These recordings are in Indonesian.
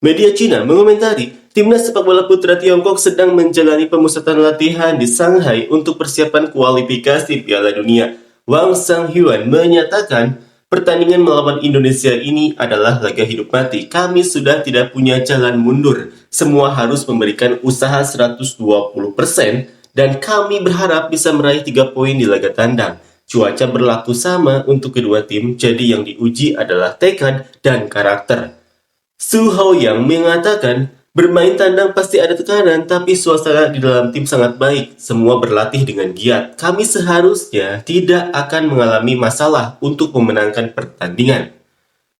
Media Cina mengomentari, timnas sepak bola putra Tiongkok sedang menjalani pemusatan latihan di Shanghai untuk persiapan kualifikasi Piala Dunia. Wang Sanghyuan menyatakan, pertandingan melawan Indonesia ini adalah laga hidup mati. Kami sudah tidak punya jalan mundur. Semua harus memberikan usaha 120% dan kami berharap bisa meraih 3 poin di laga tandang. Cuaca berlaku sama untuk kedua tim, jadi yang diuji adalah tekad dan karakter. Su Haoyang mengatakan, bermain tandang pasti ada tekanan, tapi suasana di dalam tim sangat baik. Semua berlatih dengan giat. Kami seharusnya tidak akan mengalami masalah untuk memenangkan pertandingan.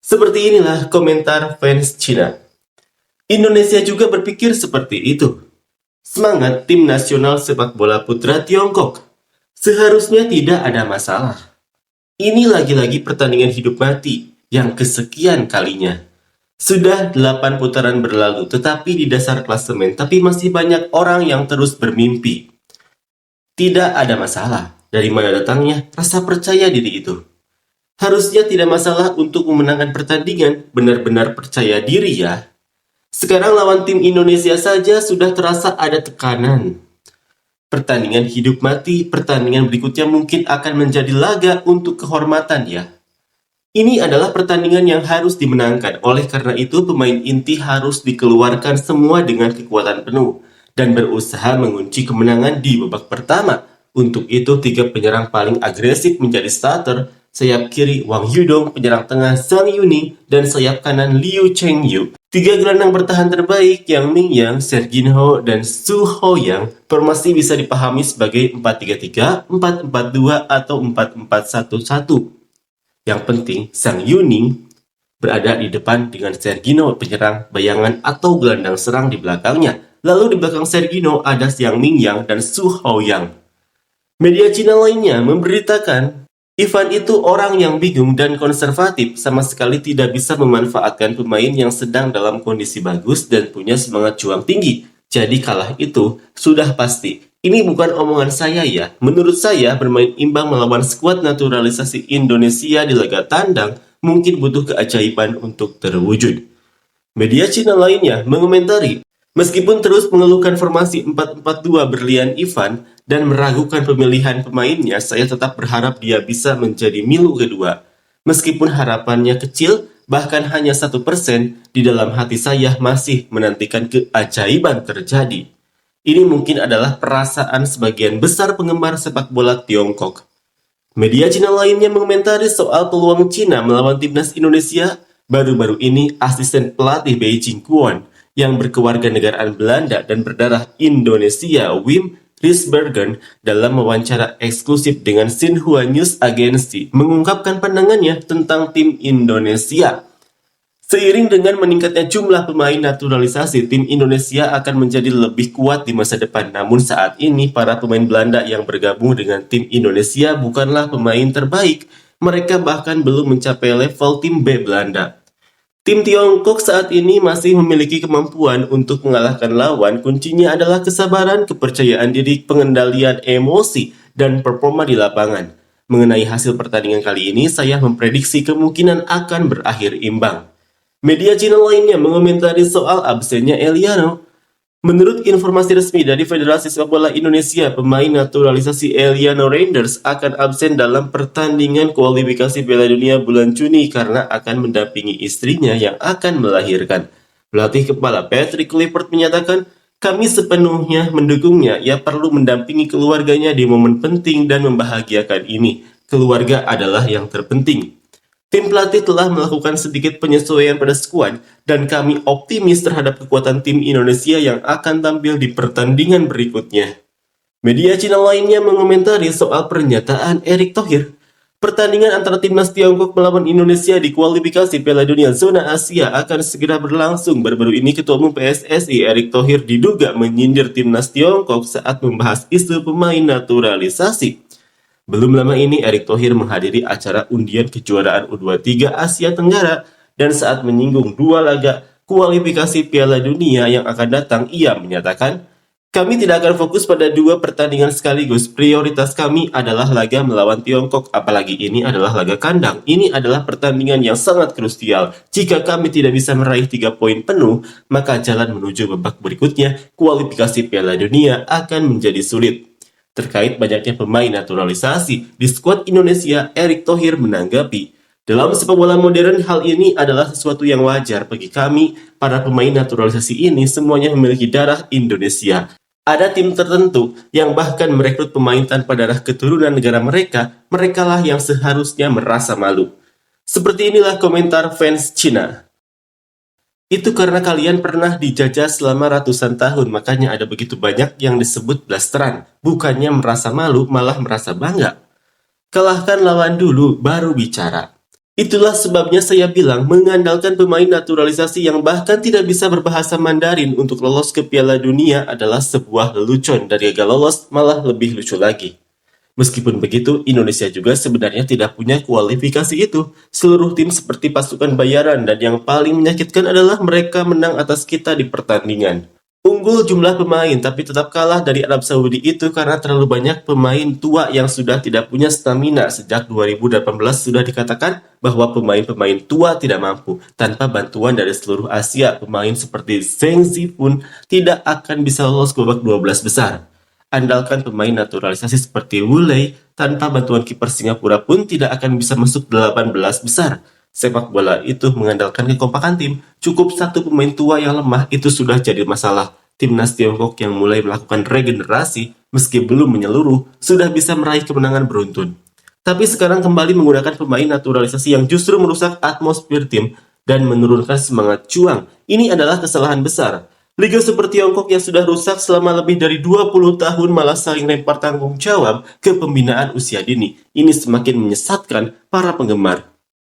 Seperti inilah komentar fans Cina. Indonesia juga berpikir seperti itu. Semangat tim nasional sepak bola putra Tiongkok. Seharusnya tidak ada masalah. Ini lagi-lagi pertandingan hidup mati yang kesekian kalinya. Sudah 8 putaran berlalu, tetapi di dasar klasemen, tapi masih banyak orang yang terus bermimpi. Tidak ada masalah. Dari mana datangnya rasa percaya diri itu? Harusnya tidak masalah untuk memenangkan pertandingan, benar-benar percaya diri ya. Sekarang lawan tim Indonesia saja sudah terasa ada tekanan. Pertandingan hidup mati, pertandingan berikutnya mungkin akan menjadi laga untuk kehormatan ya. Ini adalah pertandingan yang harus dimenangkan, oleh karena itu pemain inti harus dikeluarkan semua dengan kekuatan penuh dan berusaha mengunci kemenangan di babak pertama. Untuk itu, 3 penyerang paling agresif menjadi starter, sayap kiri Wang Yudong, penyerang tengah Zhang Yuning, dan sayap kanan Liu Chengyu. 3 gelandang bertahan terbaik Yang Mingyang, Serginho, dan Su Haoyang. Formasi bisa dipahami sebagai 4-3-3, 4-4-2, atau 4-4-1-1. Yang penting, Zhang Yuning berada di depan dengan Serginho penyerang bayangan atau gelandang serang di belakangnya. Lalu di belakang Serginho ada Yang Mingyang dan Su Haoyang. Media Cina lainnya memberitakan, Ivan itu orang yang bingung dan konservatif, sama sekali tidak bisa memanfaatkan pemain yang sedang dalam kondisi bagus dan punya semangat juang tinggi. Jadi kalah itu sudah pasti. Ini bukan omongan saya ya. Menurut saya, bermain imbang melawan skuad naturalisasi Indonesia di laga tandang mungkin butuh keajaiban untuk terwujud. Media Cina lainnya mengomentari, meskipun terus mengeluhkan formasi 4-4-2 berlian Ivan dan meragukan pemilihan pemainnya, saya tetap berharap dia bisa menjadi Milu kedua. Meskipun harapannya kecil, bahkan hanya 1%, di dalam hati saya masih menantikan keajaiban terjadi. Ini mungkin adalah perasaan sebagian besar penggemar sepak bola Tiongkok. Media Cina lainnya mengomentari soal peluang Cina melawan timnas Indonesia. Baru-baru ini, asisten pelatih Beijing Kwon yang berkewarganegaraan Belanda dan berdarah Indonesia, Wim Risbergen, dalam wawancara eksklusif dengan Xinhua News Agency mengungkapkan pandangannya tentang tim Indonesia. Seiring dengan meningkatnya jumlah pemain naturalisasi, tim Indonesia akan menjadi lebih kuat di masa depan. Namun saat ini, para pemain Belanda yang bergabung dengan tim Indonesia bukanlah pemain terbaik. Mereka bahkan belum mencapai level tim B Belanda. Tim Tiongkok saat ini masih memiliki kemampuan untuk mengalahkan lawan. Kuncinya adalah kesabaran, kepercayaan diri, pengendalian emosi, dan performa di lapangan. Mengenai hasil pertandingan kali ini, saya memprediksi kemungkinan akan berakhir imbang. Media Cina lainnya mengomentari soal absennya Eliano. Menurut informasi resmi dari Federasi Sepak Bola Indonesia, pemain naturalisasi Eliano Reinders akan absen dalam pertandingan kualifikasi Piala Dunia bulan Juni karena akan mendampingi istrinya yang akan melahirkan. Pelatih kepala Patrick Kluivert menyatakan, kami sepenuhnya mendukungnya, ia perlu mendampingi keluarganya di momen penting dan membahagiakan ini. Keluarga adalah yang terpenting. Tim pelatih telah melakukan sedikit penyesuaian pada skuad dan kami optimis terhadap kekuatan tim Indonesia yang akan tampil di pertandingan berikutnya. Media Cina lainnya mengomentari soal pernyataan Erick Thohir. Pertandingan antara timnas Tiongkok melawan Indonesia di kualifikasi Piala Dunia Zona Asia akan segera berlangsung. Baru-baru ini Ketua Umum PSSI Erick Thohir diduga menyindir timnas Tiongkok saat membahas isu pemain naturalisasi. Belum lama ini, Erick Thohir menghadiri acara undian kejuaraan U23 Asia Tenggara dan saat menyinggung 2 laga kualifikasi Piala Dunia yang akan datang, ia menyatakan, Kami tidak akan fokus pada dua pertandingan sekaligus. Prioritas kami adalah laga melawan Tiongkok, apalagi ini adalah laga kandang. Ini adalah pertandingan yang sangat krusial. Jika kami tidak bisa meraih 3 poin penuh, maka jalan menuju babak berikutnya, kualifikasi Piala Dunia akan menjadi sulit. Terkait banyaknya pemain naturalisasi di skuad Indonesia, Erick Thohir menanggapi, dalam sepak bola modern, hal ini adalah sesuatu yang wajar bagi kami. Para pemain naturalisasi ini semuanya memiliki darah Indonesia. Ada tim tertentu yang bahkan merekrut pemain tanpa darah keturunan negara mereka, merekalah yang seharusnya merasa malu. Seperti inilah komentar fans Cina. Itu karena kalian pernah dijajah selama ratusan tahun, makanya ada begitu banyak yang disebut blasteran. Bukannya merasa malu, malah merasa bangga. Kalahkan lawan dulu, baru bicara. Itulah sebabnya saya bilang mengandalkan pemain naturalisasi yang bahkan tidak bisa berbahasa Mandarin untuk lolos ke Piala Dunia adalah sebuah lelucon. Dari gagal lolos, malah lebih lucu lagi. Meskipun begitu, Indonesia juga sebenarnya tidak punya kualifikasi itu. Seluruh tim seperti pasukan bayaran dan yang paling menyakitkan adalah mereka menang atas kita di pertandingan. Unggul jumlah pemain, tapi tetap kalah dari Arab Saudi itu karena terlalu banyak pemain tua yang sudah tidak punya stamina. Sejak 2018 sudah dikatakan bahwa pemain-pemain tua tidak mampu. Tanpa bantuan dari seluruh Asia, pemain seperti Zheng Zi pun tidak akan bisa lolos ke babak 12 besar. Andalkan pemain naturalisasi seperti Wu Lei, tanpa bantuan kiper Singapura pun tidak akan bisa masuk 18 besar. Sepak bola itu mengandalkan kekompakan tim. Cukup satu pemain tua yang lemah itu sudah jadi masalah. Timnas Tiongkok yang mulai melakukan regenerasi, meski belum menyeluruh, sudah bisa meraih kemenangan beruntun. Tapi sekarang kembali menggunakan pemain naturalisasi yang justru merusak atmosfer tim dan menurunkan semangat juang. Ini adalah kesalahan besar. Liga Super Tiongkok yang sudah rusak selama lebih dari 20 tahun malah saling lempar tanggung jawab ke pembinaan usia dini. Ini semakin menyesatkan para penggemar.